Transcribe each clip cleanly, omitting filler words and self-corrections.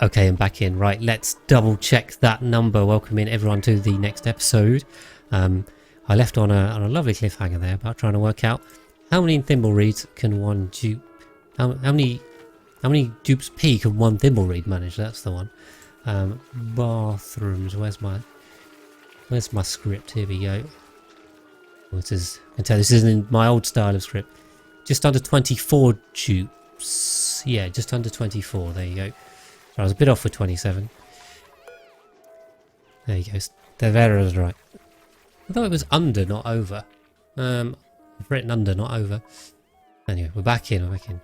Okay, I'm back in. Right, let's double check that number. Welcoming everyone to the next episode. I left on a lovely cliffhanger there about trying to work out how many thimble reeds can one dupe. How many dupes P can one thimble reed manage? That's the one. Bathrooms. Where's my script? Here we go. This is. I can tell this isn't in my old style of script. Just under 24 dupes. Yeah, just under 24. There you go. I was a bit off with 27. There you go. The error is right. I thought it was under, not over. I've written under, not over. Anyway, we're back in.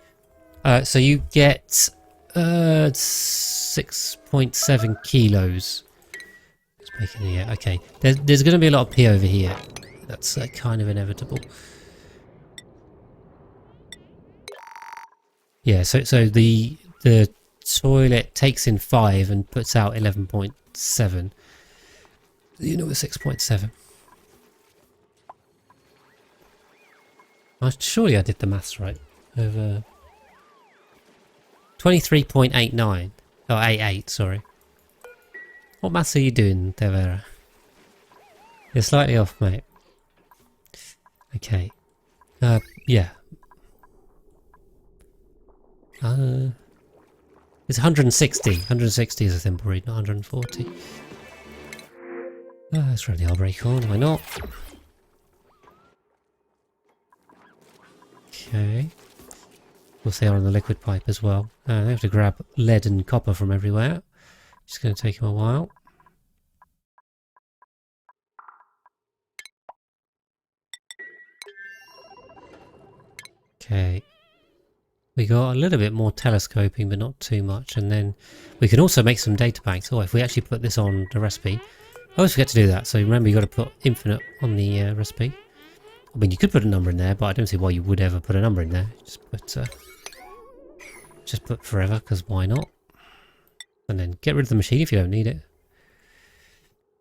So you get 6.7 kilos. Let's make it here. Okay. There's going to be a lot of P over here. That's kind of inevitable. Yeah. So the toilet takes in 5 and puts out 11.7. You know, 6.7. Surely I did the maths right. Over 23.89. Oh, 88, sorry. What maths are you doing, Devera? You're slightly off, mate. Okay. Yeah. It's 160. 160 is a thimble reed, not 140. Let's run the old brake on, why not? Okay. We'll see on the liquid pipe as well. I have to grab lead and copper from everywhere. Just going to take him a while. Okay. We got a little bit more telescoping, but not too much. And then we can also make some data banks. Oh, if we actually put this on the recipe. I always forget to do that. So remember, you got to put infinite on the recipe. I mean, you could put a number in there, but I don't see why you would ever put a number in there. Just put forever, because why not? And then get rid of the machine if you don't need it.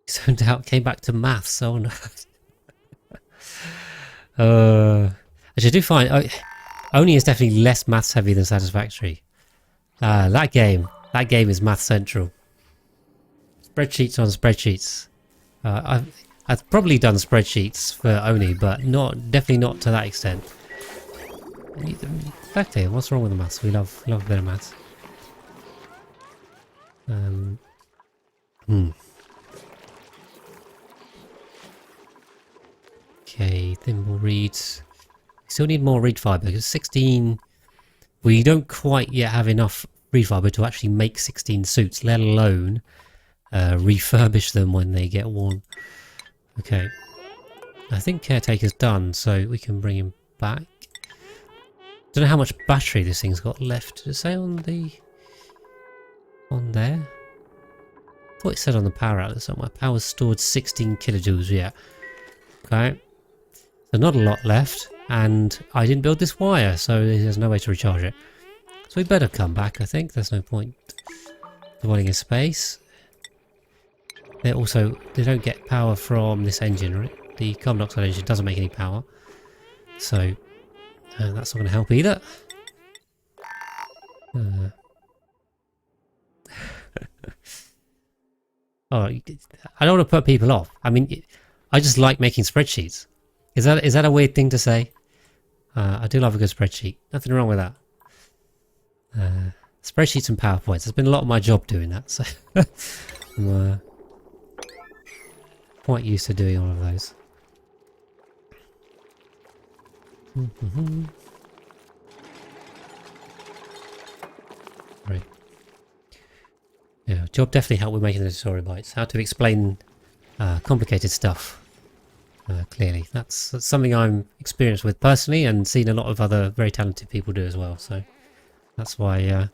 Zoned out, came back to maths. Oh no. Actually, I do find Oni is definitely less maths heavy than Satisfactory. That game is Math Central. Spreadsheets on spreadsheets. I've probably done spreadsheets for Oni, but definitely not to that extent. Exactly. What's wrong with the maths? We love a bit of maths. Okay, thimble reeds. We still need more reed fiber because 16. We don't quite yet have enough reed fiber to actually make 16 suits, let alone refurbish them when they get worn. Okay. I think Caretaker's done, so we can bring him back. Don't know how much battery this thing's got left. Did it say on there? I thought it said on the power outlet somewhere. Power stored 16 kilojoules, yeah. Okay. So not a lot left, and I didn't build this wire, so there's no way to recharge it. So we better come back, I think. There's no point dwelling in space. They don't get power from this engine, right? The carbon dioxide engine doesn't make any power. So that's not going to help either. Oh, I don't want to put people off. I mean, I just like making spreadsheets. Is that a weird thing to say? I do love a good spreadsheet. Nothing wrong with that. Spreadsheets and PowerPoints. There's been a lot of my job doing that, so I'm quite used to doing all of those. Right. Yeah, job definitely helped with making the tutorial bites. How to explain complicated stuff clearly. That's something I'm experienced with personally and seen a lot of other very talented people do as well. So that's why,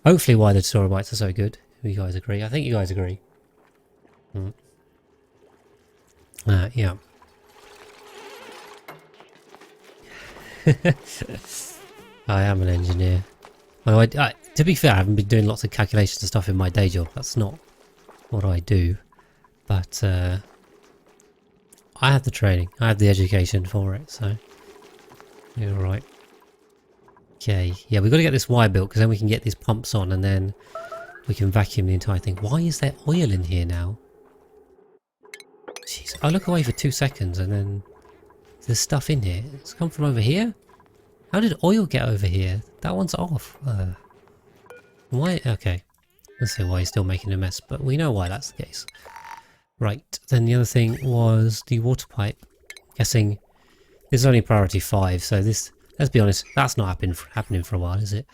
hopefully why the tutorial bites are so good. You guys agree? I think you guys agree. Yeah. I am an engineer. Well, to be fair, I haven't been doing lots of calculations and stuff in my day job. That's not what I do. But I have the training. I have the education for it, so you're right. Okay, yeah, we've got to get this wire built because then we can get these pumps on, and then we can vacuum the entire thing. Why is there oil in here now? Jeez, I look away for 2 seconds and then there's stuff in here. It's come from over here? How did oil get over here? That one's off. Why? Okay. Let's see why he's still making a mess, but we know why that's the case. Right, then the other thing was the water pipe. Guessing this is only priority 5, so this, let's be honest, that's not happening for a while, is it?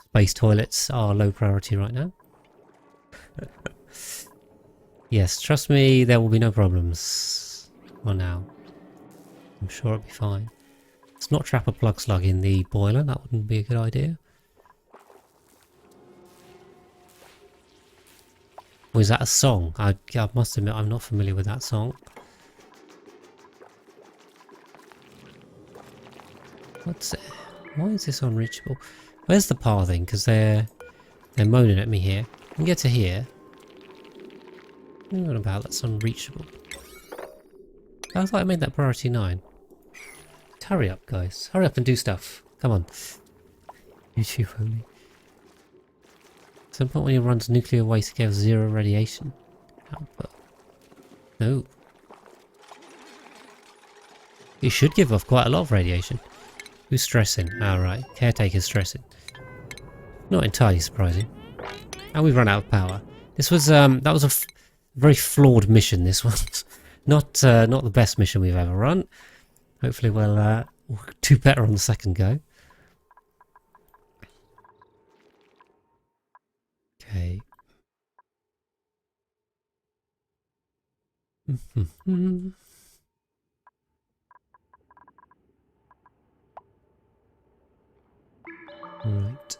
Space toilets are low priority right now. Yes, trust me, there will be no problems for now. I'm sure it'll be fine. Let's not trap a plug slug in the boiler, that wouldn't be a good idea. Was that a song? I must admit I'm not familiar with that song. What's it? Why is this unreachable? Where's the pathing? Because they're moaning at me here. I can get to here. What about that's unreachable? I thought I made that priority 9. Hurry up, guys. Hurry up and do stuff. Come on. YouTube only. At some point when you run to nuclear waste, it gives 0 radiation output. No. It should give off quite a lot of radiation. Who's stressing? Alright, caretaker's stressing. Not entirely surprising. And we've run out of power. This was, that was a very flawed mission, this one. Not the best mission we've ever run. Hopefully we'll do better on the second go. Okay. Right.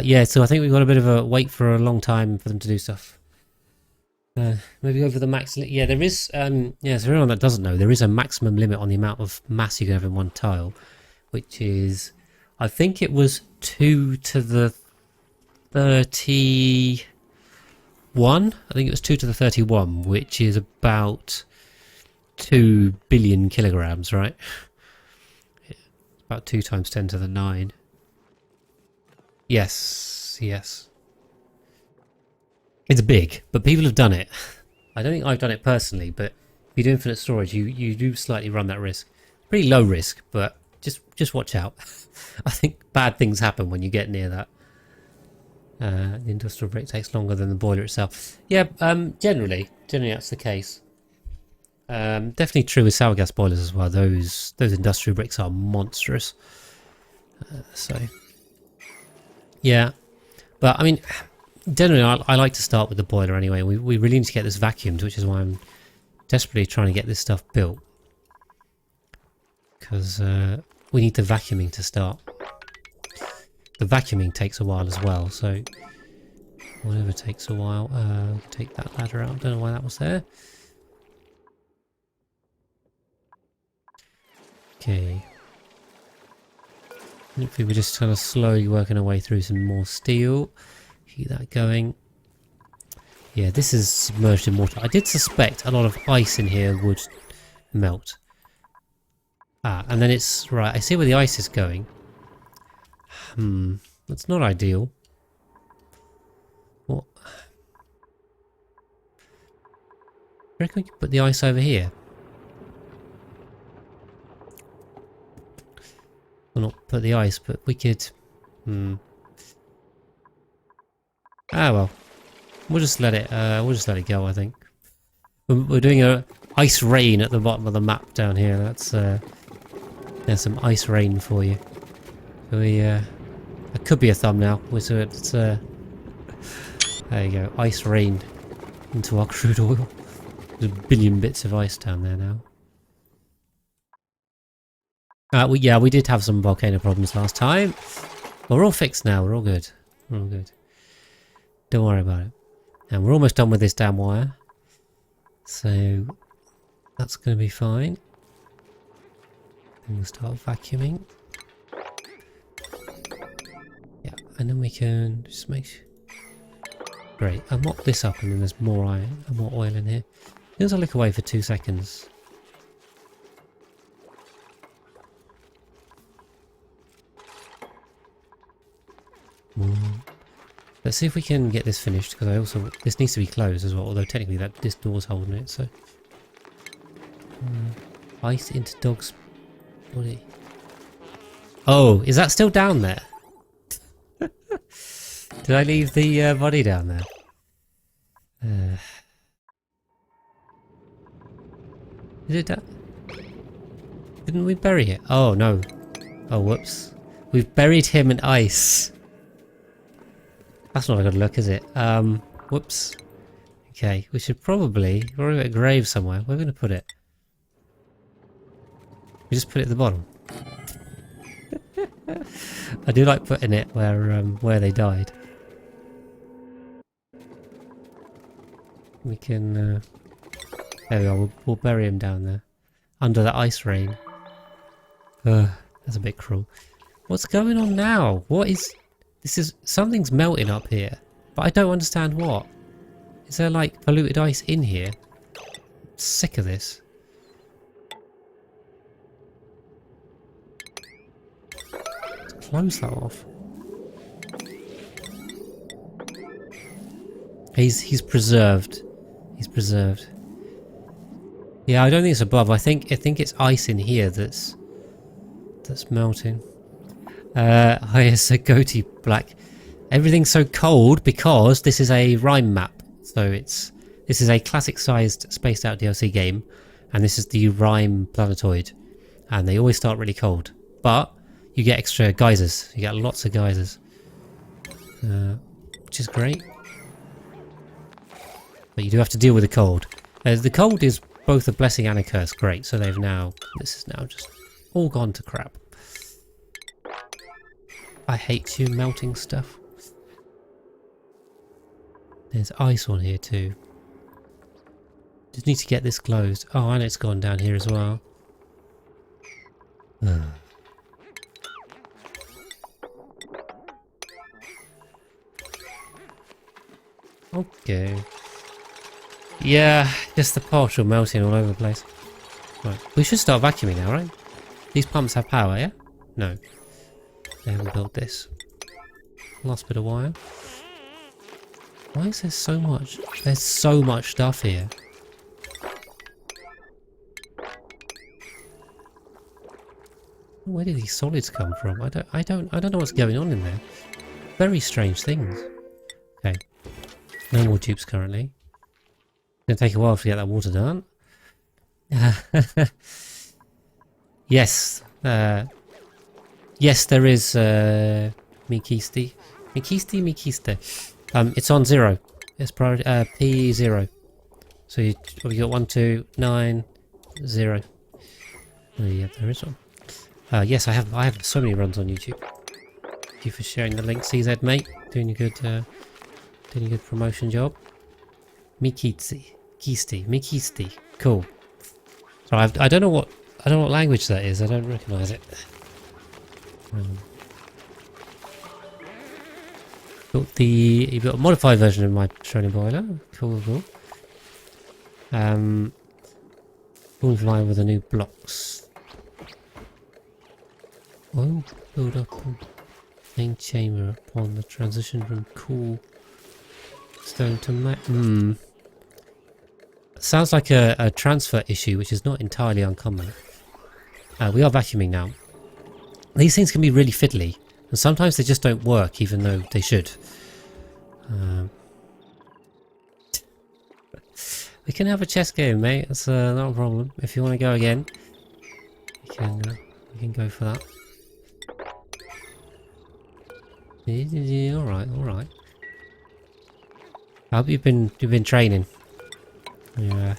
Yeah, so I think we've got a bit of a wait for a long time for them to do stuff. Maybe over the max. Yeah, there is. Yeah, so everyone that doesn't know, there is a maximum limit on the amount of mass you can have in one tile, which is, I think it was 2 to the 31. I think it was 2 to the 31, which is about 2 billion kilograms, right? About 2 times 10 to the 9. Yes, yes. It's big, but people have done it. I don't think I've done it personally, but if you do infinite storage, you do slightly run that risk. Pretty low risk, but just watch out. I think bad things happen when you get near that. The industrial brick takes longer than the boiler itself. Yeah, generally that's the case. Definitely true with sour gas boilers as well. Those industrial bricks are monstrous. So, yeah, but I mean, generally I like to start with the boiler anyway. We really need to get this vacuumed, which is why I'm desperately trying to get this stuff built. Because we need the vacuuming to start. The vacuuming takes a while as well, so whatever takes a while. Take that ladder out. Don't know why that was there. Okay. Hopefully we're just kind of slowly working our way through some more steel. Keep that going. Yeah, this is submerged in water. I did suspect a lot of ice in here would melt. Ah, and then it's... Right, I see where the ice is going. That's not ideal. What? I reckon we could put the ice over here. Well, not put the ice, but we could... Ah, well. We'll just let it go, I think. We're doing a ice rain at the bottom of the map down here. That's, there's some ice rain for you. It could be a thumbnail. It's there you go. Ice rain into our crude oil. There's a billion bits of ice down there now. We did have some volcano problems last time. But we're all fixed now. We're all good. We're all good. Don't worry about it. And we're almost done with this damn wire. So that's going to be fine. And we'll start vacuuming. Yeah, and then we can just make sure. Great. I'll mop this up and then there's more oil in here. As soon as I look away for 2 seconds. Let's see if we can get this finished, because I also... This needs to be closed as well, although technically this door's holding it, so... ice into dog's body. Oh, is that still down there? Did I leave the body down there? Is it down? Didn't we bury it? Oh, no. Oh, whoops. We've buried him in ice. That's not a good look, is it? Whoops. Okay, we should probably... We're going to a grave somewhere. Where are we going to put it? We just put it at the bottom. I do like putting it where they died. We can... there we are, we'll bury him down there. Under the ice rain. That's a bit cruel. What's going on now? What is... This is... Something's melting up here. But I don't understand what. Is there like polluted ice in here? I'm sick of this. Let's close that off. He's preserved. He's preserved. Yeah, I don't think it's above. I think it's ice in here that's melting. It's a goatee black. Everything's so cold because this is a Rime map. So this is a classic sized spaced out DLC game, and this is the Rime planetoid, and they always start really cold. But you get extra geysers. You get lots of geysers, which is great. But you do have to deal with the cold. The cold is both a blessing and a curse. Great. So this is now just all gone to crap. I hate you melting stuff. There's ice on here too. Just need to get this closed. Oh, and it's gone down here as well. Okay. Yeah, just the partial melting all over the place. Right, we should start vacuuming now, right? These pumps have power, yeah? No. They haven't built this. Last bit of wire. Why is there so much? There's so much stuff here. Where did these solids come from? I don't know what's going on in there. Very strange things. Okay. No more tubes currently. It's gonna take a while to get that water done. Yes. Yes, there is Mikiste. It's on 0. It's priority P0. So we got 1, 2, 9, 0. Oh, yeah, there is one. Yes, I have so many runs on YouTube. Thank you for sharing the link, CZ mate. Doing a good promotion job. Mikiste. Cool. So I don't know what language that is. I don't recognise it. You got a modified version of my petroleum boiler. Cool. Full line with the new blocks. Oh, build up main chamber upon the transition from cool stone to Sounds like a transfer issue, which is not entirely uncommon. We are vacuuming now. These things can be really fiddly, and sometimes they just don't work, even though they should. We can have a chess game, mate. That's not a problem. If you want to go again, we can go for that. All right. I hope you've been training. Yeah.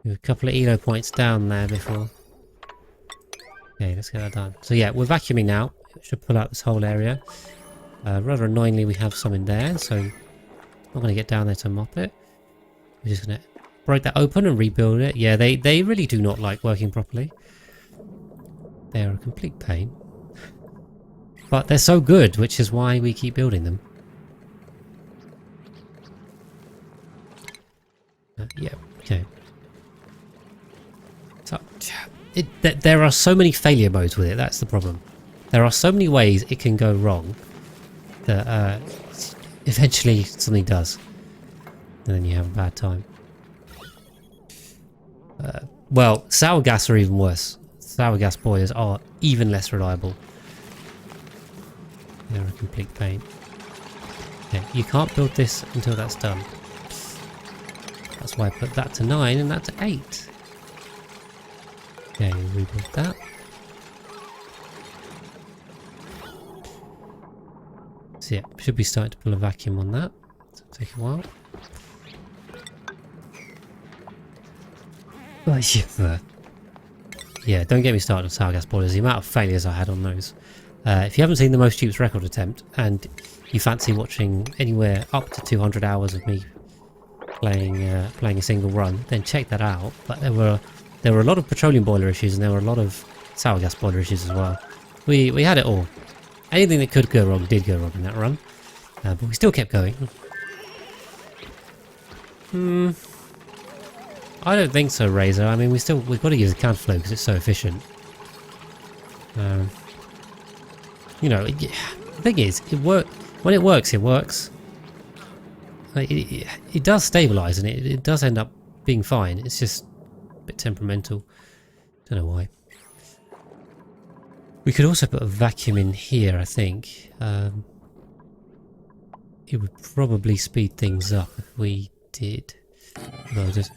A couple of elo points down there before. Okay, let's get that done. So yeah, we're vacuuming now. It should pull out this whole area. Rather annoyingly, we have some in there, so I'm not going to get down there to mop it. We're just going to break that open and rebuild it. Yeah, they really do not like working properly. They are a complete pain. But they're so good, which is why we keep building them. Yeah, okay. So, there are so many failure modes with it, that's the problem. There are so many ways it can go wrong that eventually something does. And then you have a bad time. Well, sour gas are even worse. Sour gas boilers are even less reliable. They're a complete pain. Okay, you can't build this until that's done. That's why I put that to 9 and that to 8. Okay, rebuild that. So yeah, should be starting to pull a vacuum on that. It'll take a while. Oh, yeah, don't get me started on sour gas boilers. The amount of failures I had on those. If you haven't seen the Most Dupes record attempt and you fancy watching anywhere up to 200 hours of me playing a single run, then check that out. But there were a lot of petroleum boiler issues and there were a lot of sour gas boiler issues as well. We had it all. Anything that could go wrong did go wrong in that run, but we still kept going. I don't think so, Razor. I mean, we've got to use the counterflow because it's so efficient. You know, the thing is, when it works, it works. Like, it does stabilise and it does end up being fine. It's just a bit temperamental. Don't know why. We could also put a vacuum in here, I think. It would probably speed things up if we did. Well, just...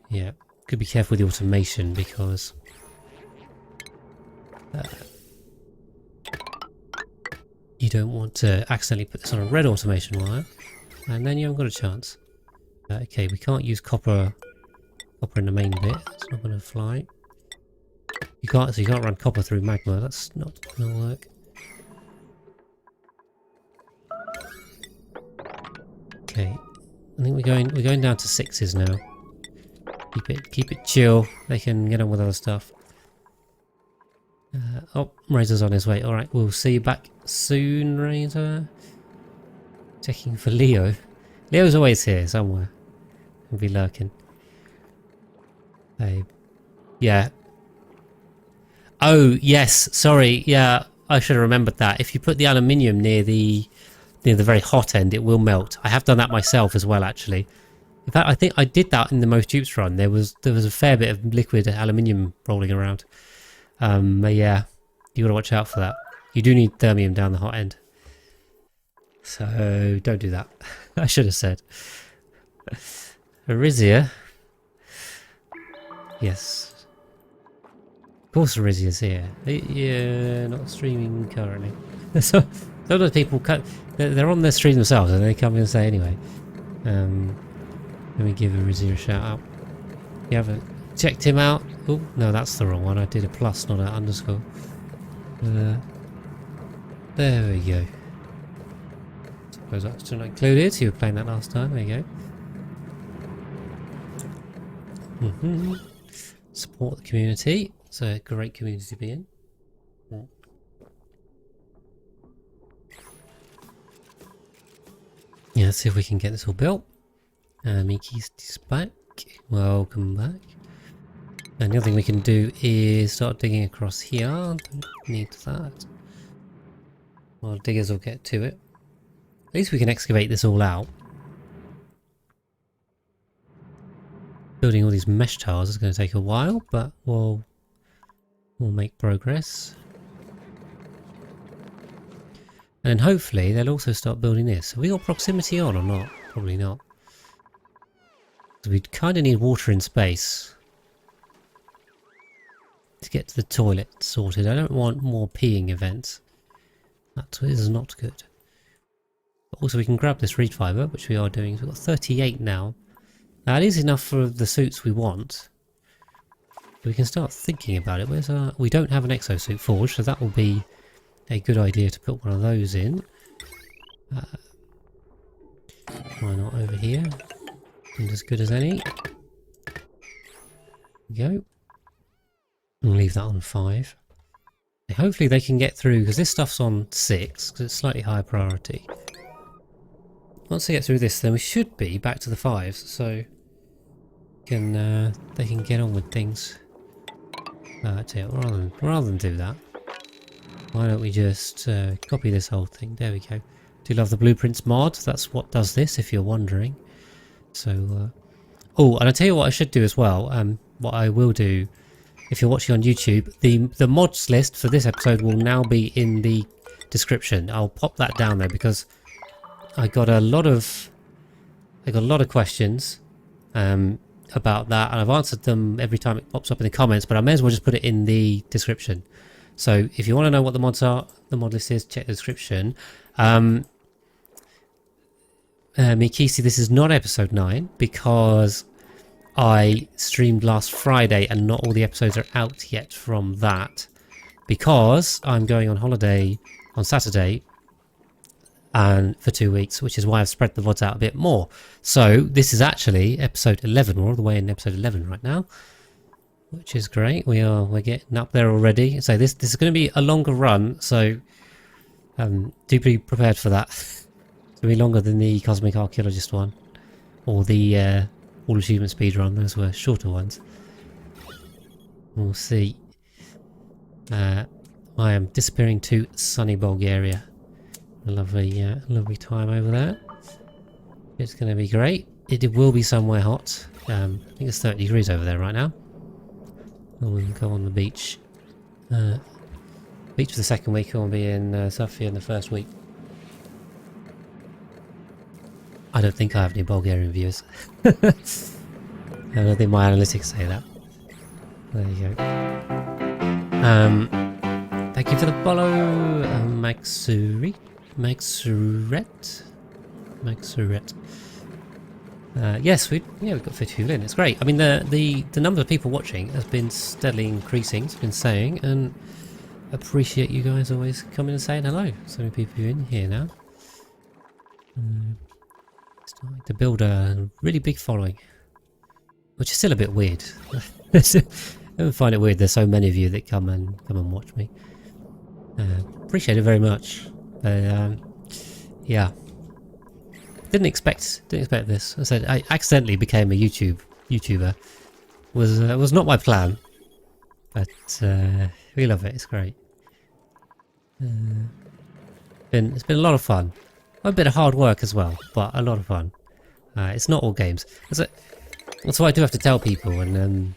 yeah, could be careful with the automation because you don't want to accidentally put this on a red automation wire and then you haven't got a chance. Okay, we can't use copper in the main bit. It's not going to fly. You can't run copper through magma. That's not going to work. Okay, I think we're going down to 6s now. Keep it chill. They can get on with other stuff. Oh, Razor's on his way. Alright, we'll see you back soon, Razor. Checking for Leo. Leo's always here somewhere. He'll be lurking. Hey. Yeah. Oh, yes. Sorry. Yeah, I should have remembered that. If you put the aluminium near the very hot end, it will melt. I have done that myself as well, actually. In fact, I think I did that in the Most Dupes run. There was a fair bit of liquid aluminium rolling around. But yeah, you gotta watch out for that. You do need thermium down the hot end. So don't do that. I should have said. Arisia. Yes. Of course Arisia's here. Yeah, not streaming currently. So sometimes people they're on their stream themselves and they come in and say anyway. Let me give Arisia a shout out. You haven't checked him out? Oh, no, that's the wrong one. I did a plus, not an underscore. There we go. Suppose that's still not included. You were playing that last time. There you go. Support the community. It's a great community to be in. Yeah, let's see if we can get this all built. Miki's back. Welcome back. And the other thing we can do is start digging across here. Don't need that. Well, diggers will get to it. At least we can excavate this all out. Building all these mesh towers is going to take a while, but we'll make progress. And hopefully they'll also start building this. Have we got proximity on or not? Probably not. So we kind of need water in space to get to the toilet sorted. I don't want more peeing events. That is not good. But also we can grab this reed fibre, which we are doing. So we've got 38 now. That is enough for the suits we want. We can start thinking about it. Where's our... We don't have an exosuit forge, so that will be a good idea to put one of those in. Why not over here? And as good as any. There we go. And leave that on 5. Hopefully they can get through, because this stuff's on 6, because it's slightly higher priority. Once they get through this, then we should be back to the 5s, so they can get on with things. Rather than do that, Why don't we just copy this whole thing? There we go. Do love the Blueprints mod. That's what does this, if you're wondering. So, oh, and I'll tell you what I should do as well. What I will do, if you're watching on YouTube, the mods list for this episode will now be in the description. I'll pop that down there because I got a lot of questions about that, and I've answered them every time it pops up in the comments. But I may as well just put it in the description. So if you want to know what the mods are, the mod list is, check the description. Mikisi, this is not episode 9 because I streamed last Friday and not all the episodes are out yet from that because I'm going on holiday on Saturday and for 2 weeks, which is why I've spread the VODs out a bit more. So this is actually episode 11. We're all the way in episode 11 right now, which is great. We're getting up there already. So this is going to be a longer run, so do be prepared for that. It's going to be longer than the Cosmic Archaeologist one or the All Achievement Speedrun. Those were shorter ones. We'll see. I am disappearing to sunny Bulgaria. A lovely time over there. It's going to be great. It will be somewhere hot. I think it's 30 degrees over there right now. And we'll go on the beach. Beach for the second week. We'll be in Sofia in the first week. I don't think I have any Bulgarian viewers. I don't think my analytics say that. There you go. Thank you for the follow, Maxuret. Yes, we've got 50 people in. It's great. I mean, the number of people watching has been steadily increasing. It's been saying, and appreciate you guys always coming and saying hello. So many people in here now. Starting to build a really big following, which is still a bit weird. I find it weird. There's so many of you that come and watch me. Appreciate it very much. Yeah, didn't expect this. I said I accidentally became a YouTuber. Was not my plan, but we love it. It's great. It's been a lot of fun. A bit of hard work as well, but a lot of fun. It's not all games. That's what I do have to tell people, and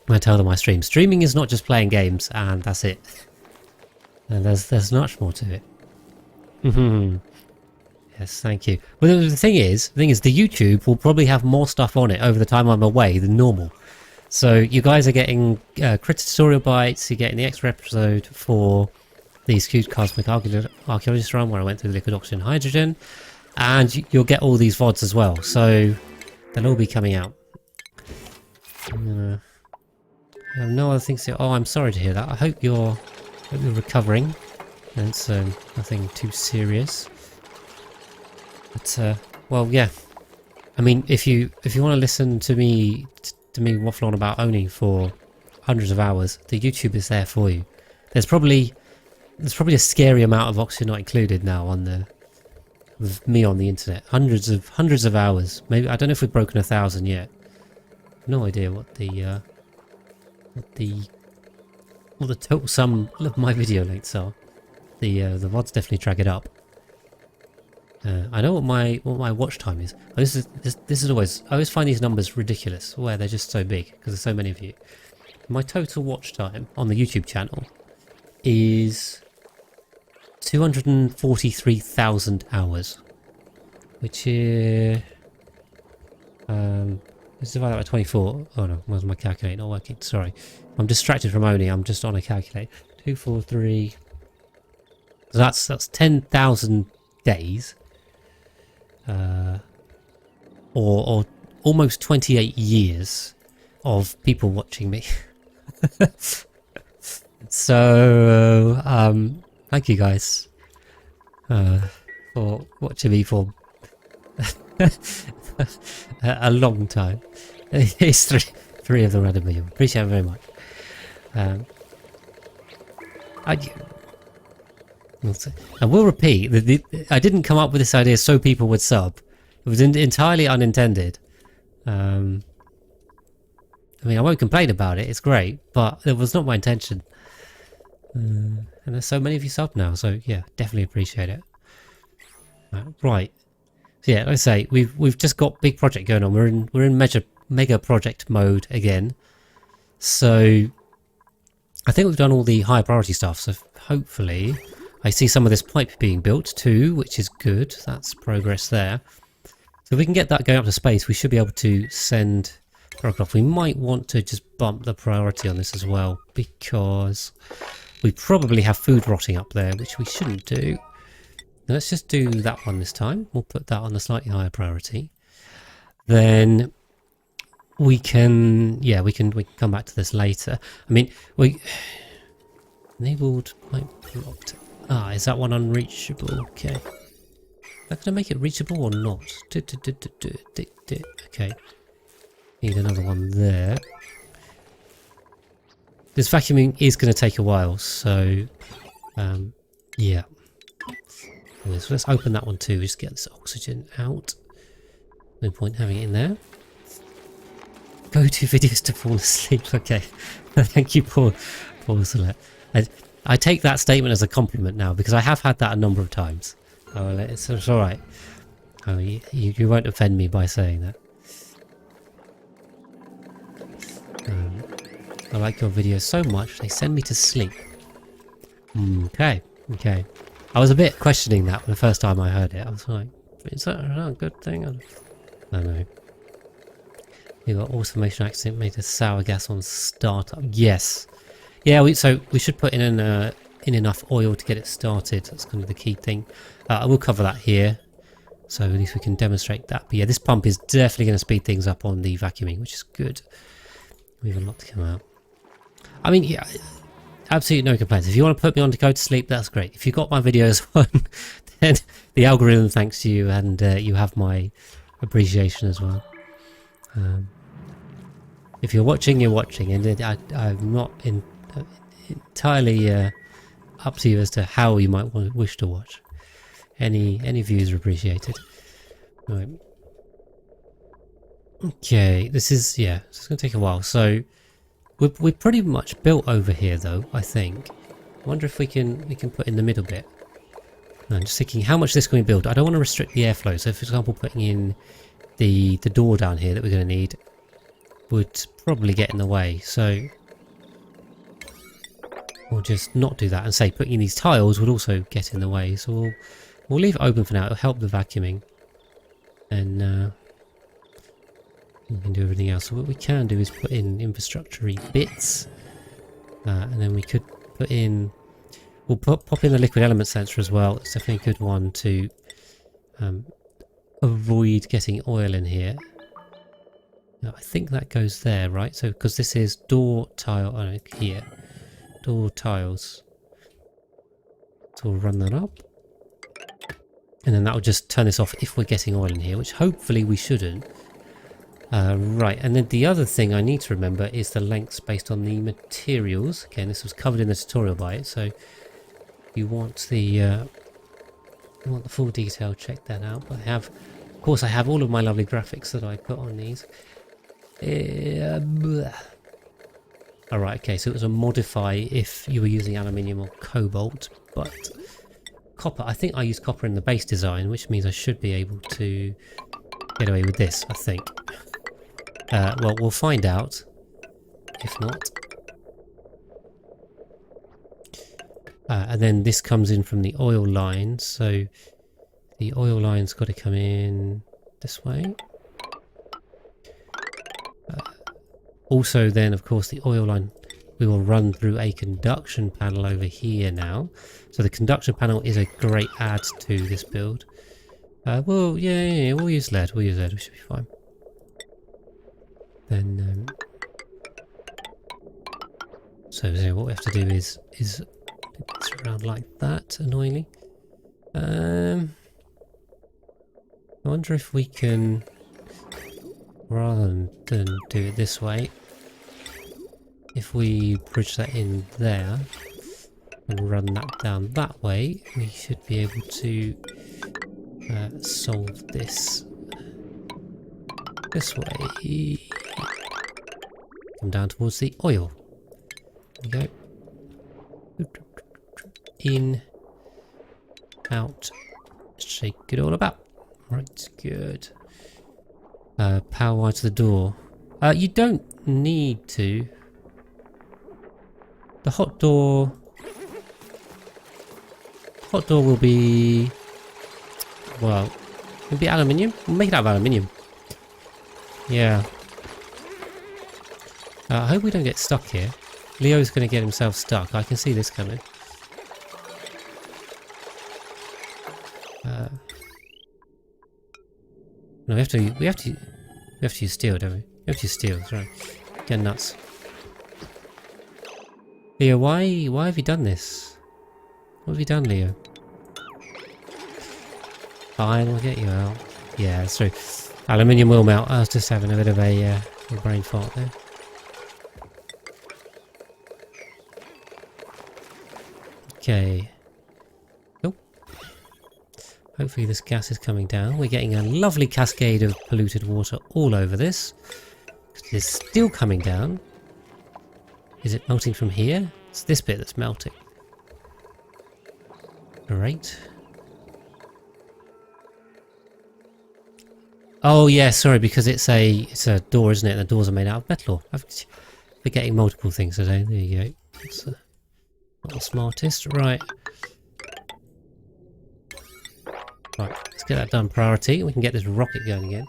when I tell them I stream. Streaming is not just playing games, and that's it. And there's much more to it. Yes, thank you. Well, the thing is, the YouTube will probably have more stuff on it over the time I'm away than normal. So you guys are getting Crit Tutorial Bites, you're getting the extra episode for the Skewed Cosmic Archaeologist run where I went through the liquid oxygen hydrogen, and you'll get all these VODs as well, so they'll all be coming out. I have no other things to... Oh, I'm sorry to hear that. I hope you're recovering. And it's nothing too serious. But, well, yeah. I mean, if you want to listen to me waffle on about Oni for hundreds of hours, the YouTube is there for you. There's probably a scary amount of Oxygen Not Included now with me on the internet. Hundreds of hours. Maybe I don't know if we've broken 1,000 yet. No idea what the total sum of my video lengths are. The VODs definitely track it up. I know what my watch time is. This is always, I always find these numbers ridiculous where they're just so big because there's so many of you. My total watch time on the YouTube channel is 243,000 hours, which is let's divide that by 24. Oh no, where's my calculator not working? Sorry, I'm distracted from Oni. I'm just on a calculator. 243. So that's 10,000 days, or almost 28 years of people watching me. So thank you guys for watching me for a long time. It's three of them at a million. Appreciate it very much. I will repeat that I didn't come up with this idea so people would sub. It was entirely unintended. I mean, I won't complain about it. It's great, but it was not my intention. And there's so many of you sub now, so yeah, definitely appreciate it. Right. So yeah, like I say, we've just got big project going on. We're in mega project mode again. So I think we've done all the high priority stuff. So hopefully, I see some of this pipe being built too, which is good. That's progress there. So if we can get that going up to space, we should be able to send product off. We might want to just bump the priority on this as well, because we probably have food rotting up there, which we shouldn't do. Now let's just do that one this time. We'll put that on a slightly higher priority. Then we can, yeah, we can come back to this later. I mean, we enabled pipe blocked. Ah, is that one unreachable? Okay. Is that going to make it reachable or not? Okay. Need another one there. This vacuuming is going to take a while, so yeah. So let's open that one too, just get this oxygen out. No point having it in there. Go to videos to fall asleep. Okay. Thank you, Paul Select. I take that statement as a compliment now, because I have had that a number of times. Oh, it's alright. Oh, you won't offend me by saying that. I like your videos so much, they send me to sleep. Okay. I was a bit questioning that the first time I heard it. I was like, is that a good thing? I don't know. You got automation accident made a sour gas on startup. Yes. Yeah, we should put in enough oil to get it started. That's kind of the key thing. I will cover that here, so at least we can demonstrate that. But yeah, this pump is definitely going to speed things up on the vacuuming, which is good. We have a lot to come out. I mean, yeah, absolutely no complaints. If you want to put me on to go to sleep, that's great. If you got my videos on, then the algorithm thanks you, and you have my appreciation as well. If you're watching, you're watching, and I'm not entirely up to you as to how you might wish to watch. Any views are appreciated. Right. Okay, this is going to take a while. So we're pretty much built over here, though. I think. I wonder if we can put in the middle bit. I'm just thinking how much this can we build. I don't want to restrict the airflow. So, for example, putting in the door down here that we're going to need would probably get in the way. So we'll just not do that and say putting in these tiles would also get in the way. So we'll leave it open for now. It'll help the vacuuming, and we can do everything else. So what we can do is put in infrastructure-y bits, and then we could put in. We'll pop in the liquid element sensor as well. It's definitely a good one to avoid getting oil in here. Now, I think that goes there, right? So because this is door tile here, door tiles. So we'll run that up, and then that will just turn this off if we're getting oil in here, which hopefully we shouldn't. Right, and then the other thing I need to remember is the lengths based on the materials. Again, this was covered in the tutorial by it, so you want the full detail, check that out. But of course I have all of my lovely graphics that I put on these. Alright, okay, so it was a modify if you were using aluminium or cobalt, but copper, I think I used copper in the base design, which means I should be able to get away with this, I think. Well, we'll find out, if not. And then this comes in from the oil line, so the oil line's got to come in this way. Also then, of course, the oil line, we will run through a conduction panel over here now. So the conduction panel is a great add to this build. Well, yeah, we'll use lead, we should be fine. Then, so what we have to do is it's around like that, annoyingly. I wonder if we can, rather than do it this way, if we bridge that in there and run that down that way, we should be able to solve this way. Come down towards the oil. There we go. in, out, shake it all about. Right, good. Power wire to the door. You don't need to. The hot door will be, well, it'll be aluminium. We'll make it out of aluminium. Yeah. I hope we don't get stuck here. Leo's going to get himself stuck. I can see this coming. No, we have to use steel, don't we? We have to use steel, that's right. Get nuts. Leo, why have you done this? What have you done, Leo? Fine, we'll get you out. Yeah, that's true. Aluminium will melt. I was just having a bit of a brain fart there. Okay. Oh. Hopefully this gas is coming down. We're getting a lovely cascade of polluted water all over this. It's still coming down. Is it melting from here? It's this bit that's melting. Great. Oh yeah, sorry, because it's a door, isn't it? The doors are made out of metal. I'm forgetting multiple things today. There you go. It's not the smartest. Right. Right, let's get that done priority. We can get this rocket going again.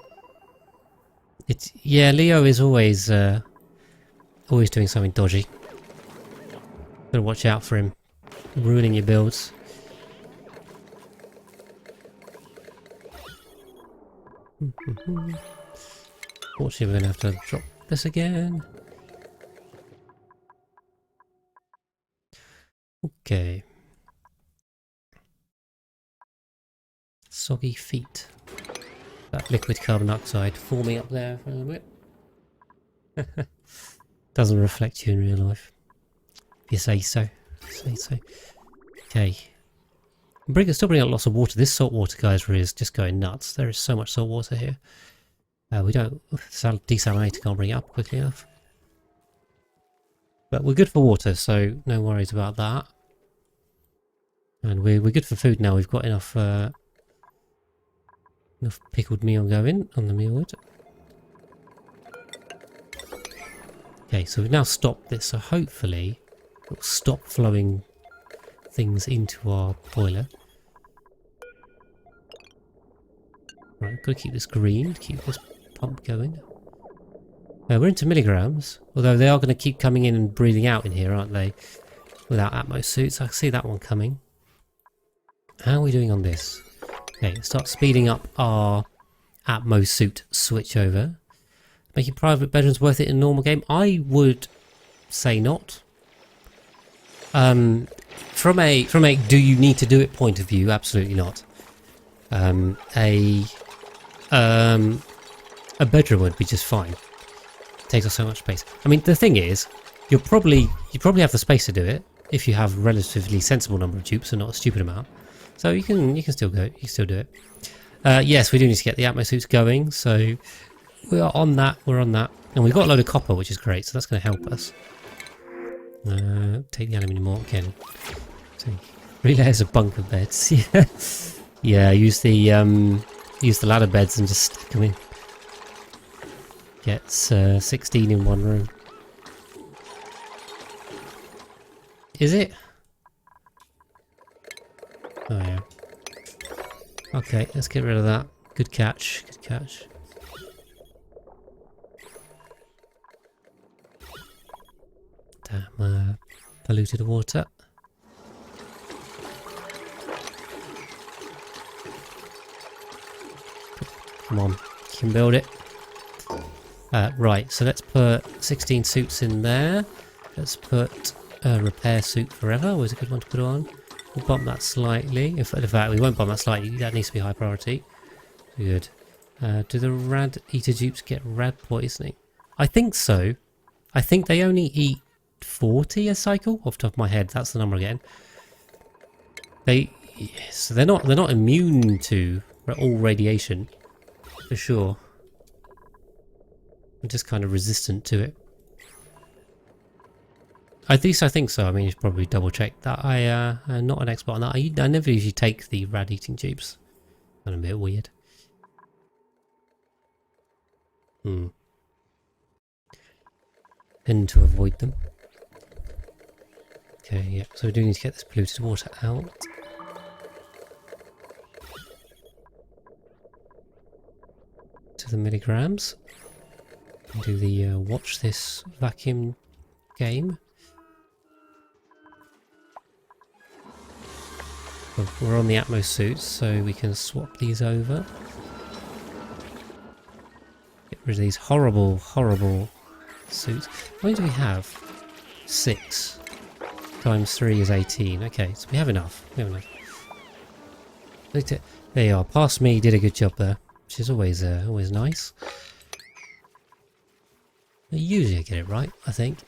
Yeah, Leo is always doing something dodgy. Gotta watch out for him. Ruining your builds. Fortunately, we're gonna have to drop this again. Okay. Soggy feet. That liquid carbon dioxide forming up there for a little bit. Doesn't reflect you in real life. If you say so. Say so. Okay. Still bringing out lots of water. This salt water, guys, is just going nuts. There is so much salt water here. We don't... Desalinator can't bring it up quickly enough. But we're good for water, so no worries about that. And we're good for food now. We've got enough enough pickled meal going on the mealwood. Okay, so we've now stopped this, so hopefully it'll stop flowing things into our boiler. Right, gotta keep this green, keep this pump going. We're into milligrams, although they are going to keep coming in and breathing out in here, aren't they? Without Atmos suits, I can see that one coming. How are we doing on this? Okay, let's start speeding up our Atmos suit switch over. Making private bedrooms worth it in a normal game? I would say not. From a do you need to do it point of view, absolutely not. A bedroom would be just fine. It takes up so much space. I mean, the thing is, you probably have the space to do it if you have a relatively sensible number of dupes and not a stupid amount. So you can still go. You can still do it. Yes, we do need to get the Atmos suits going. So we are on that. We're on that, and we've got a load of copper, which is great. So that's going to help us. Take the aluminium ore again. 3 layers of bunker beds. Yeah, yeah. Use the ladder beds and just stack them in. Gets 16 in one room. Is it? Oh yeah. Okay, let's get rid of that. Good catch. Good catch. Damn, polluted water. Come on, you can build it. Right, so let's put 16 suits in there. Let's put a repair suit forever. Always a good one to put on. We'll bump that slightly. In fact, we won't bump that slightly. That needs to be high priority. Good. Do the rad eater dupes get rad poisoning? I think so. I think they only eat 40 a cycle. Off the top of my head, that's the number again. So they're not immune to all radiation, for sure. They're just kind of resistant to it. At least I think so. I mean, you should probably double check that. I'm not an expert on that. I never usually take the rad eating tubes. Kind of a bit weird. Tend to avoid them. Okay, yeah. So we do need to get this polluted water out. To the milligrams. And do the watch this vacuum game. Well, we're on the Atmos suits, so we can swap these over. Get rid of these horrible, horrible suits. How many do we have? 6 times 3 is 18. Okay, so we have enough. We have enough. There you are. Past me, did a good job there, which is always nice. Usually I get it right, I think.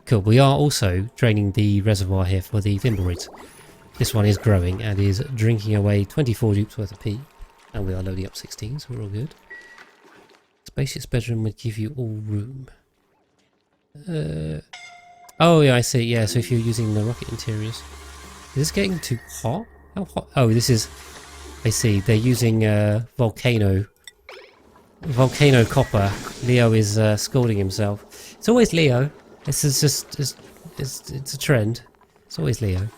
Cool. We are also draining the reservoir here for the thimbleweeds. This one is growing and is drinking away 24 dupes worth of pee. And we are loading up 16, so we're all good. Spaceship's bedroom would give you all room. Oh yeah, I see. Yeah, so if you're using the rocket interiors. Is this getting too hot? How hot? Oh, this is... I see. They're using volcano copper. Leo is scalding himself. It's always Leo. This is just... It's a trend. It's always Leo.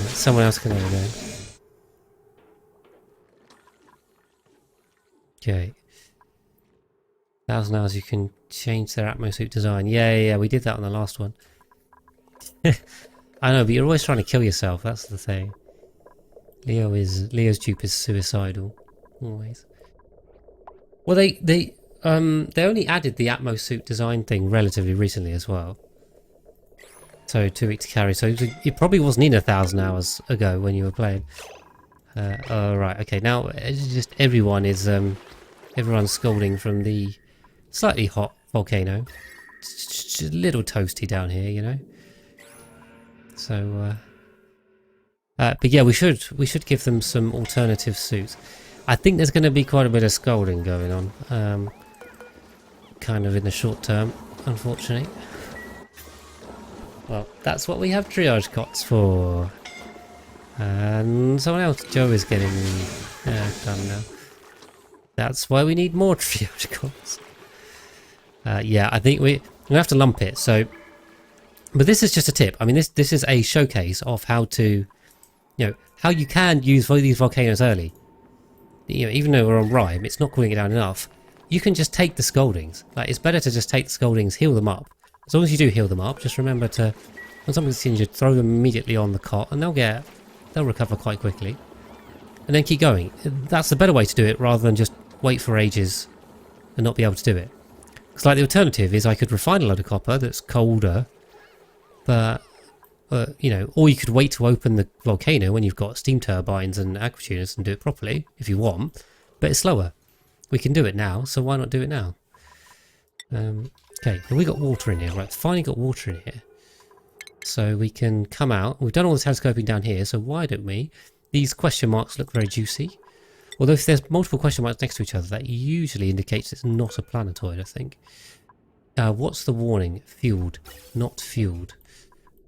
Someone else can have a go. Okay. 1,000 hours you can change their atmosuit design. Yeah, we did that on the last one. I know, but you're always trying to kill yourself, that's the thing. Leo's dupe is suicidal. Always. Well they only added the atmosuit design thing relatively recently as well. So 2 weeks to carry, so it probably wasn't in 1,000 hours ago when you were playing. Right, okay, now it's just everyone's scolding from the slightly hot volcano. It's just a little toasty down here, you know. So, but yeah, we should give them some alternative suits. I think there's going to be quite a bit of scolding going on, kind of in the short term, unfortunately. Well, that's what we have triage cots for. And someone else, Joe, is getting done now. That's why we need more triage cots. Yeah, I think we're gonna have to lump it. So, but this is just a tip. I mean, this is a showcase of how to, how you can use these volcanoes early. Even though we're on Rime, it's not cooling it down enough. You can just take the scoldings. Like, it's better to just take the scoldings, heal them up. As long as you do heal them up, just remember to, when something's injured, throw them immediately on the cot, and they'll recover quite quickly. And then keep going. That's the better way to do it, rather than just wait for ages and not be able to do it. Because like the alternative is I could refine a load of copper that's colder, but or you could wait to open the volcano when you've got steam turbines and aquatuners and do it properly if you want, but it's slower. We can do it now, so why not do it now? Okay, and we got water in here, right? Finally got water in here. So we can come out. We've done all the telescoping down here, so why don't we? These question marks look very juicy. Although if there's multiple question marks next to each other, that usually indicates it's not a planetoid, I think. What's the warning? Fueled, not fueled.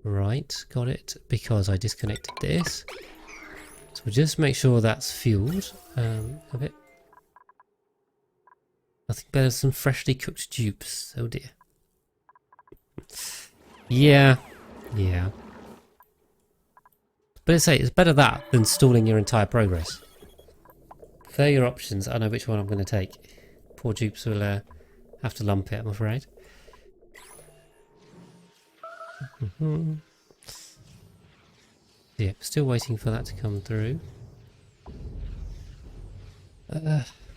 Right, got it, because I disconnected this. So we'll just make sure that's fueled a bit. Nothing better than some freshly cooked dupes. Oh dear. Yeah. But it's better that than stalling your entire progress. They're your options. I know which one I'm going to take. Poor dupes will have to lump it, I'm afraid. Yeah, still waiting for that to come through.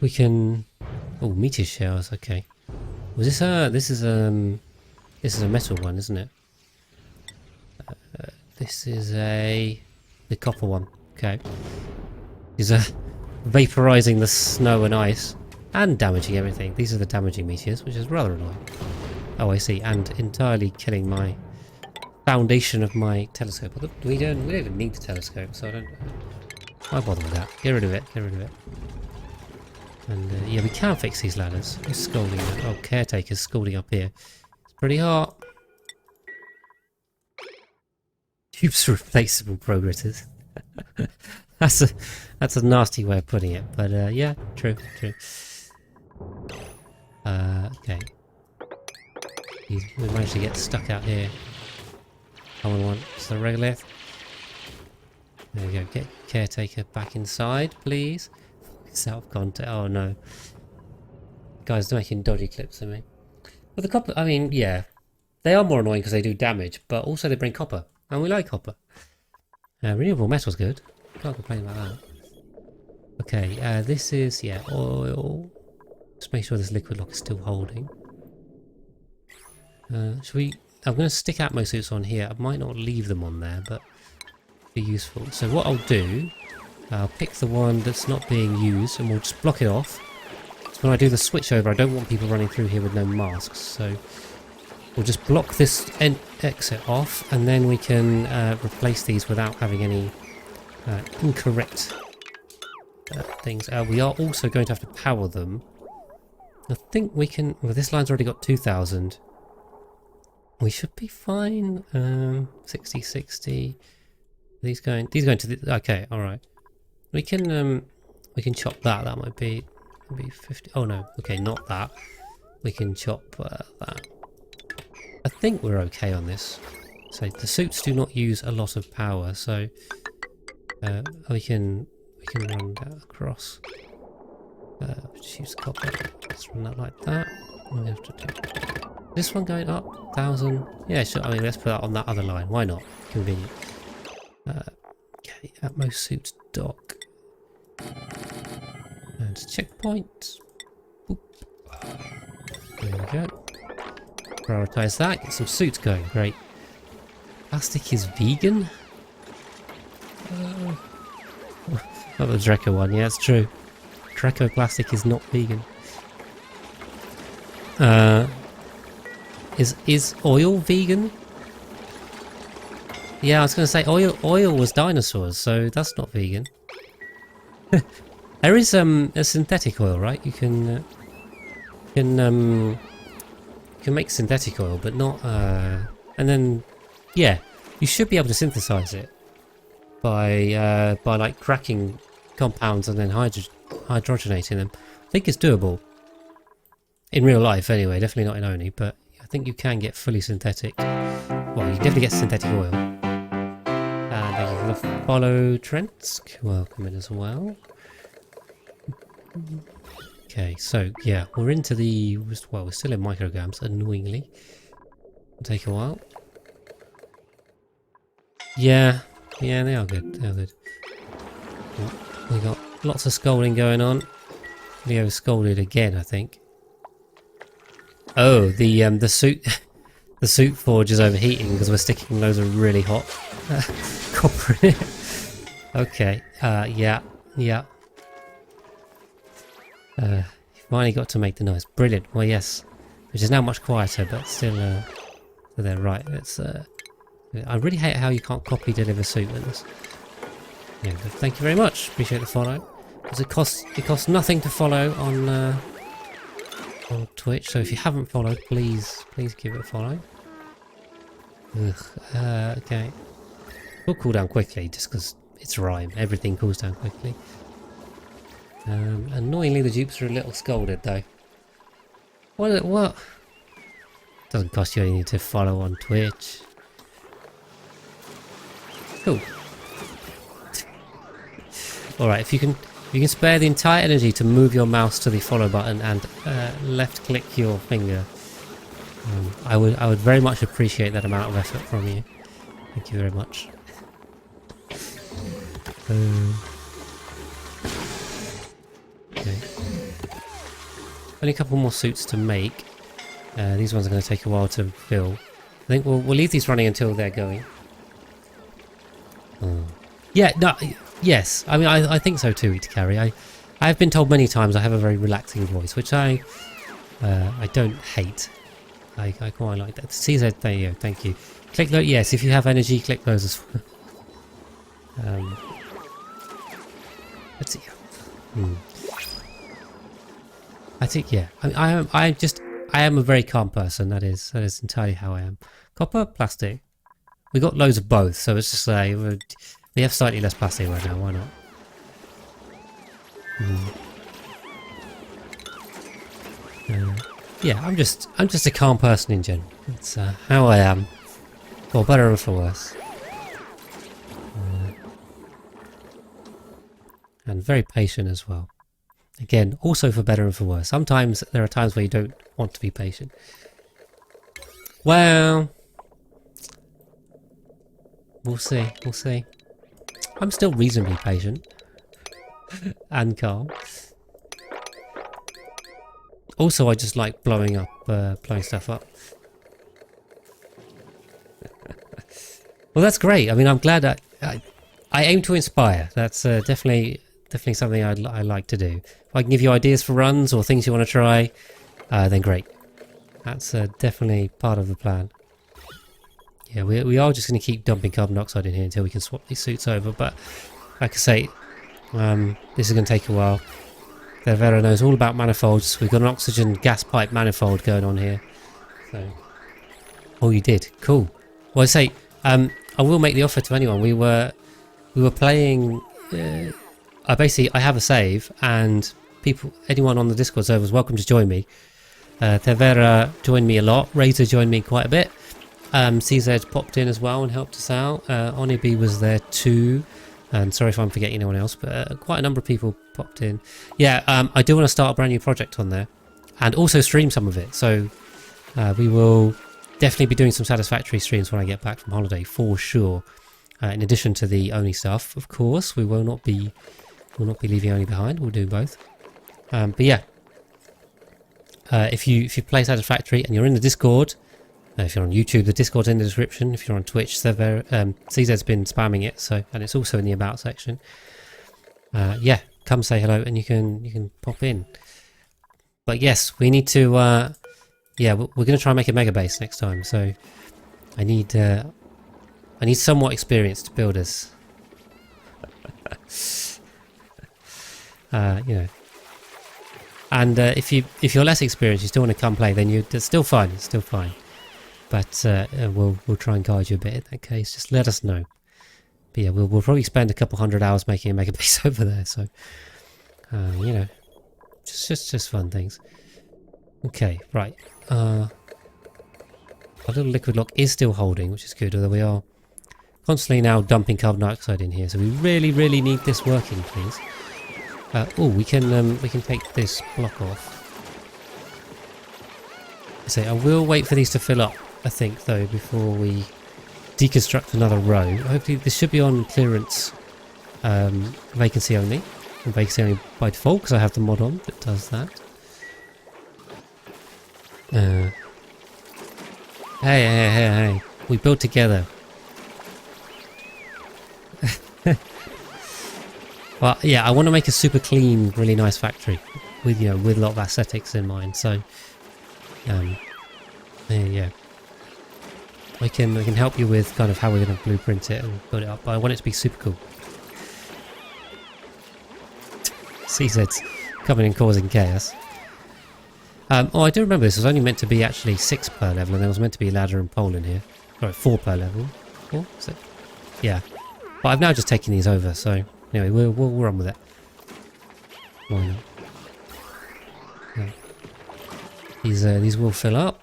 We can... Oh, meteor showers, okay. Was this this is a metal one, isn't it? This is the copper one, okay. These are vaporizing the snow and ice and damaging everything. These are the damaging meteors, which is rather annoying. Oh, I see, and entirely killing my foundation of my telescope. We don't even need the telescope, so I don't... Why bother with that? Get rid of it, get rid of it. And yeah, we can fix these ladders. Who's scolding? Oh, caretaker's scolding up here. It's pretty hot. Tubes are replaceable progresses. that's a nasty way of putting it, but yeah, true. Okay. We managed to get stuck out here. Someone wants the regolith. There we go. Get caretaker back inside, please. It's out of contact. Oh no. Guys making dodgy clips of me. But the copper, I mean, yeah. They are more annoying because they do damage, but also they bring copper. And we like copper. Renewable metal's good. Can't complain about that. Okay, this is, yeah, oil. Just make sure this liquid lock is still holding. Should we... I'm going to stick Atmo suits on here. I might not leave them on there, but be useful. So what I'll do, I'll pick the one that's not being used and we'll just block it off. So when I do the switch over, I don't want people running through here with no masks. So we'll just block this exit off and then we can replace these without having any incorrect things. We are also going to have to power them. I think we can... Well, this line's already got 2,000. We should be fine. 60, 60. These going to the... Okay, alright. We can chop that. That might be 50. Oh no, okay, not that. We can chop that. I think we're okay on this. So the suits do not use a lot of power, so we can run that across. Just use copper. Let's run that like that. We have to do this one going up 1,000. Yeah, sure. I mean, let's put that on that other line. Why not? Convenient. Okay, Atmos suits dock. And checkpoint. Boop. There we go. Prioritize that. Get some suits going. Great. Plastic is vegan? Not the Dreco one. Yeah, it's true. Dreco plastic is not vegan. Is oil vegan? Yeah, I was going to say oil was dinosaurs, so that's not vegan. There is a synthetic oil, right? You can make synthetic oil, but not and then yeah, you should be able to synthesize it by like cracking compounds and then hydrogenating them. I think it's doable in real life anyway, definitely not in Oni, but I think you can get fully synthetic. Well, you definitely get synthetic oil. And thank you for the follow, Trentsk. Welcome in as well. Okay, so yeah, we're into the... Well, we're still in micrograms, annoyingly. It'll take a while. Yeah, they are good. They are good. We got lots of scolding going on. Leo scolded again, I think. Oh, the suit... The suit forge is overheating because we're sticking loads of really hot copper in it. Okay, yeah. You finally got to make the noise. Brilliant. Well, yes. Which is now much quieter, but still there. Right, let's... I really hate how you can't copy deliver suit in this. Yeah, but thank you very much. Appreciate the follow. Because it costs nothing to follow on Twitch, so if you haven't followed, please give it a follow. Okay. We'll cool down quickly, just because it's rhyme. Everything cools down quickly. Annoyingly, the dupes are a little scolded, though. What? Doesn't cost you anything to follow on Twitch. Cool. Alright, if you can spare the entire energy to move your mouse to the follow button and left click your finger, I would very much appreciate that amount of effort from you. Thank you very much. Okay. Only a couple more suits to make. These ones are going to take a while to fill. I think we'll leave these running until they're going. Yeah, no, yes. I mean, I think so too, Itakari. I've been told many times I have a very relaxing voice, which I don't hate. I quite like that. CZ, there you go, thank you. Click those, yes, if you have energy, click those as well. Let's see. I think, yeah. I am a very calm person. That is entirely how I am. Copper, plastic. We got loads of both, so it's just we have slightly less plastic right now. Why not? Yeah, I'm just a calm person in general. It's how I am, for better or for worse. And very patient as well. Again, also for better and for worse. Sometimes there are times where you don't want to be patient. Well, we'll see. We'll see. I'm still reasonably patient and calm. Also, I just like blowing stuff up. Well, that's great. I mean, I'm glad I aim to inspire. That's definitely something I like to do. If I can give you ideas for runs or things you want to try, then great. That's definitely part of the plan. Yeah, we are just going to keep dumping carbon dioxide in here until we can swap these suits over. But like I say, this is going to take a while. Tervera knows all about manifolds. We've got an oxygen gas pipe manifold going on here. So, oh, you did. Cool. Well, I say, I will make the offer to anyone. We were playing. I have a save, and anyone on the Discord server is welcome to join me. Tervera joined me a lot. Razor joined me quite a bit. CZ popped in as well and helped us out. Onibi was there too. And sorry if I'm forgetting anyone else, but quite a number of people popped in. Yeah, I do want to start a brand new project on there, and also stream some of it. So we will definitely be doing some Satisfactory streams when I get back from holiday, for sure. In addition to the Oni stuff, of course, we will not be leaving Oni behind. We'll do both. But yeah, if you play Satisfactory and you're in the Discord. If you're on YouTube, the Discord's in the description. If you're on Twitch, CZ's been spamming it, and it's also in the About section. Yeah, come say hello, and you can pop in. But yes, we need to. Yeah, we're going to try and make a mega base next time. So I need somewhat experienced builders. You know. And if you're less experienced, you still want to come play, then it's still fine. It's still fine. But we'll try and guide you a bit in that case. Just let us know. But yeah, we'll probably spend a couple 100 hours making a mega base over there. So you know, just fun things. Okay, right. Our little liquid lock is still holding, which is good. Although we are constantly now dumping carbon dioxide in here, so we really need this working, please. Oh, we can take this block off. So I will wait for these to fill up, I think, though, before we deconstruct another row. Hopefully this should be on clearance vacancy only. And vacancy only by default, because I have the mod on that does that. Hey. We build together. Well, yeah, I want to make a super clean, really nice factory with a lot of aesthetics in mind. So, yeah, we can help you with kind of how we're going to blueprint it and build it up. But I want it to be super cool. CZ's coming and causing chaos. Oh, I do remember this was only meant to be actually 6 per level, and there was meant to be a ladder and pole in here. Sorry, 4 per level. 4? 6? Yeah. But I've now just taken these over, so anyway, we'll run with it. Why not? Yeah. These will fill up.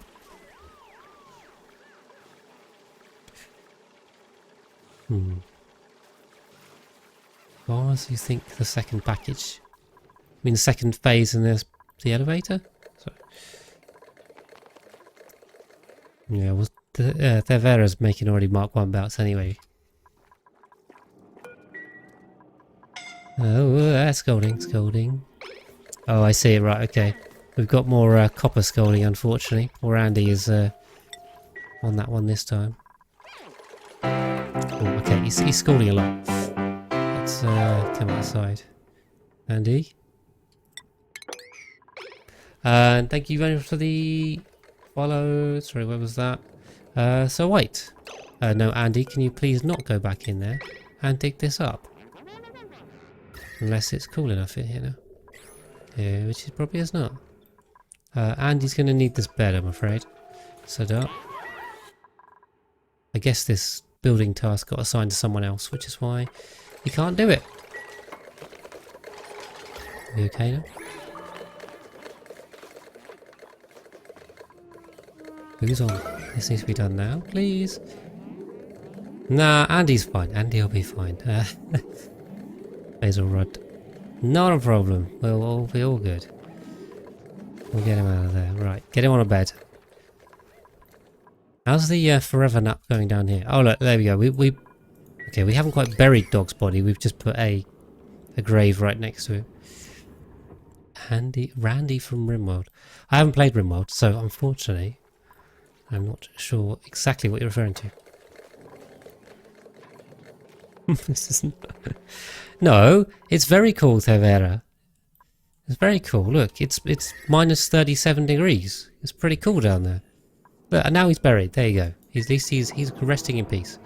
Far as you think the second package? I mean the second phase and there's the elevator? So, yeah, well, Tervera's making already Mark 1 belts anyway. Oh, scolding. Oh, I see it, right, okay. We've got more copper scolding, unfortunately. Poor Andy is on that one this time. Oh, okay, he's scolding a lot. Let's come outside. Andy? And thank you very much for the follow. Sorry, where was that? So wait. No, Andy, can you please not go back in there and dig this up? Unless it's cool enough in here now. Yeah, which it probably is not. Andy's going to need this bed, I'm afraid. Set up. I guess this building task got assigned to someone else, which is why you can't do it. You okay now? Who's on? This needs to be done now, please. Nah, Andy's fine. Andy will be fine. Basil Rudd. Not a problem. We'll all be all good. We'll get him out of there. Right, get him on a bed. How's the forever nap going down here? Oh look, there we go. Okay, we haven't quite buried Dog's body. We've just put a grave right next to it. Randy from Rimworld. I haven't played Rimworld, so unfortunately, I'm not sure exactly what you're referring to. This isn't. No, it's very cool, Tevera. It's very cool. Look, it's minus 37 degrees. It's pretty cool down there. Look, and now he's buried. There you go. At least he's resting in peace.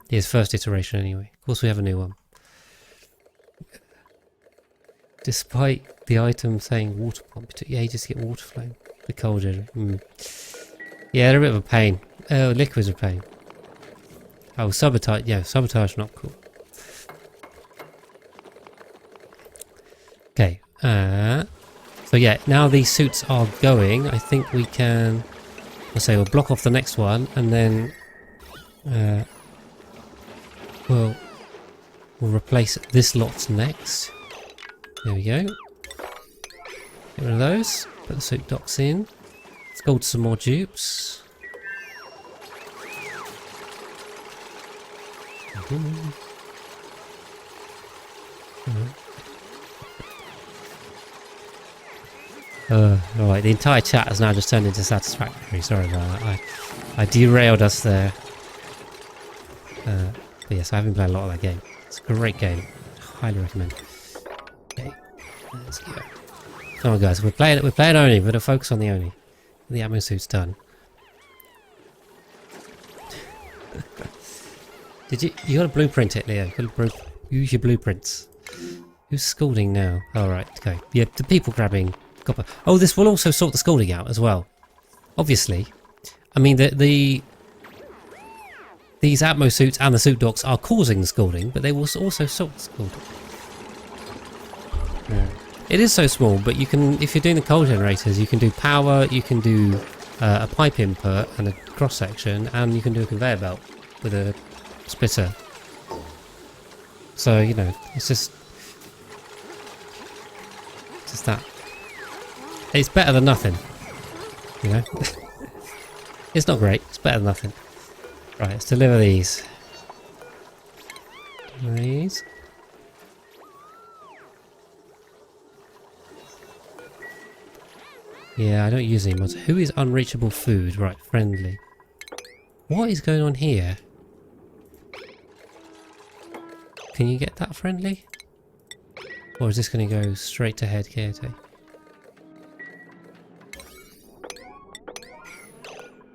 His first iteration, anyway. Of course, we have a new one. Despite the item saying water pump, yeah, you just get water flame. The cauldron. Yeah, they're a bit of a pain. Oh, liquid's a pain. Oh, sabotage. Yeah, sabotage not cool. Okay. So yeah, now these suits are going. I think we can. Let's say we'll block off the next one, and then we'll replace this lot next. There we go. Get rid of those. Put the suit docks in. Let's go to some more dupes. Alright, the entire chat has now just turned into Satisfactory. Sorry about that. I derailed us there. But yes, I haven't played a lot of that game. It's a great game. Highly recommend. Okay, let's go. Come on, guys. We're playing Oni. We're going to focus on the Oni. The Atmo suit's done. You got to blueprint it, Leo. You got to use your blueprints. Who's scalding now? Alright, okay. Yeah, the people grabbing copper. Oh, this will also sort the scalding out as well. Obviously. I mean, these Atmo suits and the suit docks are causing the scalding, but they will also sort the scalding. Yeah. It is so small, but you can, if you're doing the coal generators, you can do power, you can do a pipe input and a cross section, and you can do a conveyor belt with a splitter. So, you know, it's just that. It's better than nothing, you know. It's not great, it's better than nothing. Right, let's deliver these. These. Yeah, I don't use any mods. Who is unreachable food? Right, friendly. What is going on here? Can you get that friendly? Or is this going to go straight to head KT?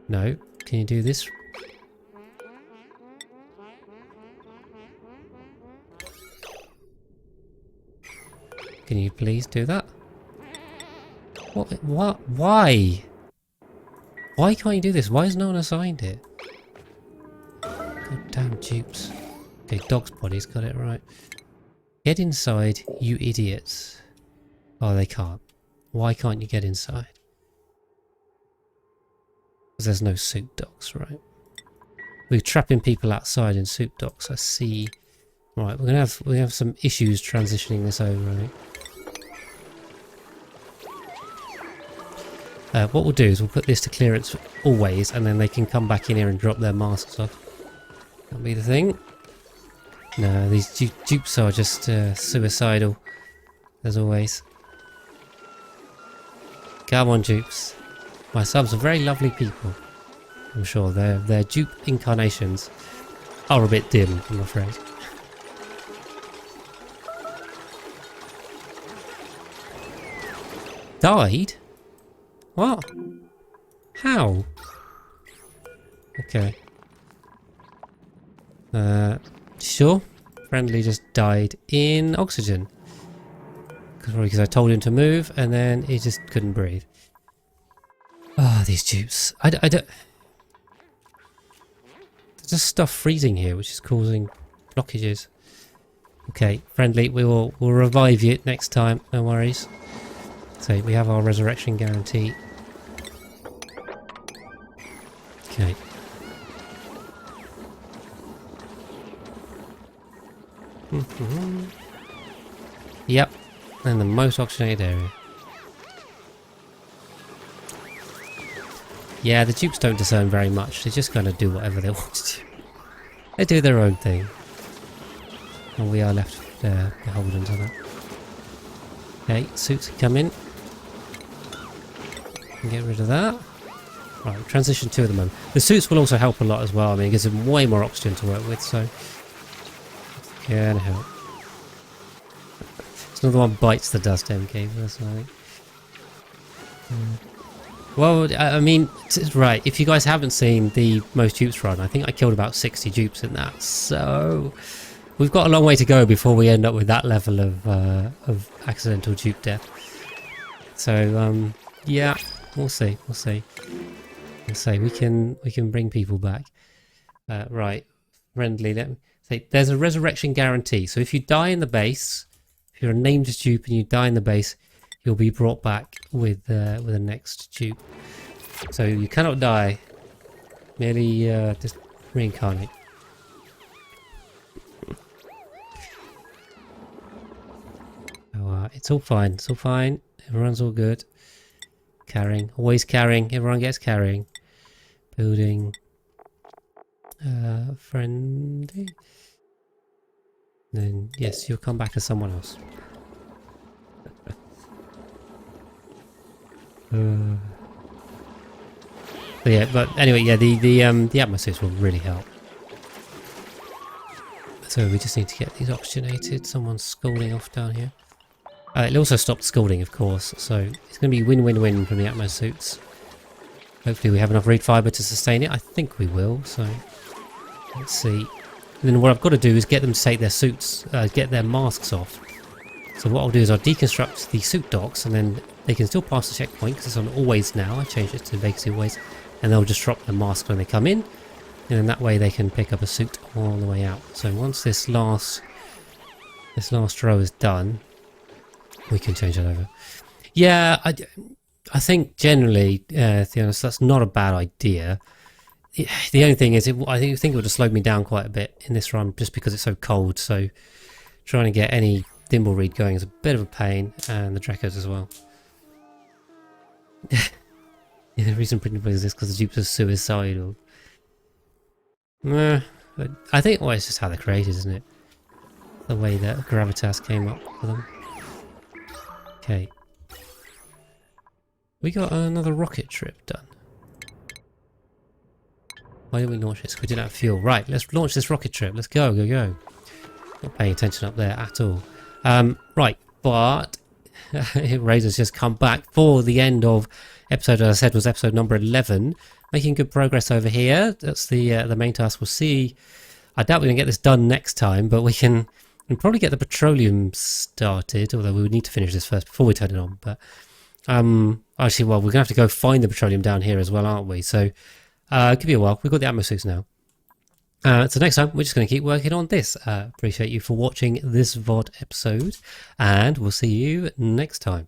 No. Can you do this? Can you please do that? What? Why? Why can't you do this? Why has no one assigned it? God damn dupes. Okay, Dog's body's got it right. Get inside, you idiots. Oh, they can't. Why can't you get inside? Because there's no suit docks, right? We're trapping people outside in suit docks, I see. Right, we're gonna have some issues transitioning this over, right? What we'll do is we'll put this to clearance always, and then they can come back in here and drop their masks off. That'll be the thing. No, these dupes are just suicidal, as always. Come on, dupes. My subs are very lovely people. I'm sure their dupe incarnations are a bit dim, I'm afraid. Died? What? How? Okay. Sure. Friendly just died in oxygen. Because I told him to move and then he just couldn't breathe. Ah, these dupes. I don't... There's just stuff freezing here, which is causing blockages. Okay, friendly, we'll revive you next time, no worries. So we have our resurrection guarantee. Okay. Yep, and the most oxygenated area. Yeah, the dupes don't discern very much. They just kind of do whatever they want to do. They do their own thing. And we are left beholden to that. Okay, suits come in. Get rid of that. Right, transition 2 at the moment. The suits will also help a lot as well. I mean, it gives them way more oxygen to work with, so... Can help. It's another one bites the dust MK for us, I think. Well, I mean, right, if you guys haven't seen the most dupes run, I think I killed about 60 dupes in that, so... We've got a long way to go before we end up with that level of accidental dupe death. So, yeah, we'll see, we'll see. We'll see, we can bring people back. Right, friendly, let me say, there's a resurrection guarantee, so if you die in the base, if you're a named dupe and you die in the base, you'll be brought back with the next dupe. So you cannot die, merely just reincarnate. Oh, it's all fine, it's all fine. Everyone's all good. Carrying, always carrying, everyone gets carrying. Building. Friendly. Then, yes, you'll come back as someone else. But yeah, but anyway, yeah, the atmospheres will really help. So we just need to get these oxygenated. Someone's scalding off down here. It'll also stop scalding, of course, so it's going to be win-win-win from the Atmos suits. Hopefully we have enough reed fibre to sustain it. I think we will, so let's see. And then what I've got to do is get them to take their suits, get their masks off. So what I'll do is I'll deconstruct the suit docks, and then they can still pass the checkpoint because it's on always now. I changed it to vacancy always, and they'll just drop the mask when they come in, and then that way they can pick up a suit all the way out. So once this last row is done, we can change that over. Yeah, I think generally, to be honest, that's not a bad idea. The only thing is, I think it would have slowed me down quite a bit in this run, just because it's so cold. So trying to get any Thimbleweed going is a bit of a pain, and the Drakos as well. Yeah, the reason principally is this because the dupes are suicidal. But I think, well, it's just how they're created, isn't it? The way that Gravitas came up for them. Okay. We got another rocket trip done. Why didn't we launch this? We didn't have fuel. Right, let's launch this rocket trip. Let's go, go, go. Not paying attention up there at all. Right, but Razor's just come back for the end of episode, as I said, was episode number 11. Making good progress over here. That's the main task. We'll see. I doubt we're going to get this done next time, but we can probably get the petroleum started, although we would need to finish this first before we turn it on. But actually, well, we're going to have to go find the petroleum down here as well, aren't we? So it could be a while. We've got the atmospheres now. So next time, we're just going to keep working on this. Appreciate you for watching this VOD episode, and we'll see you next time.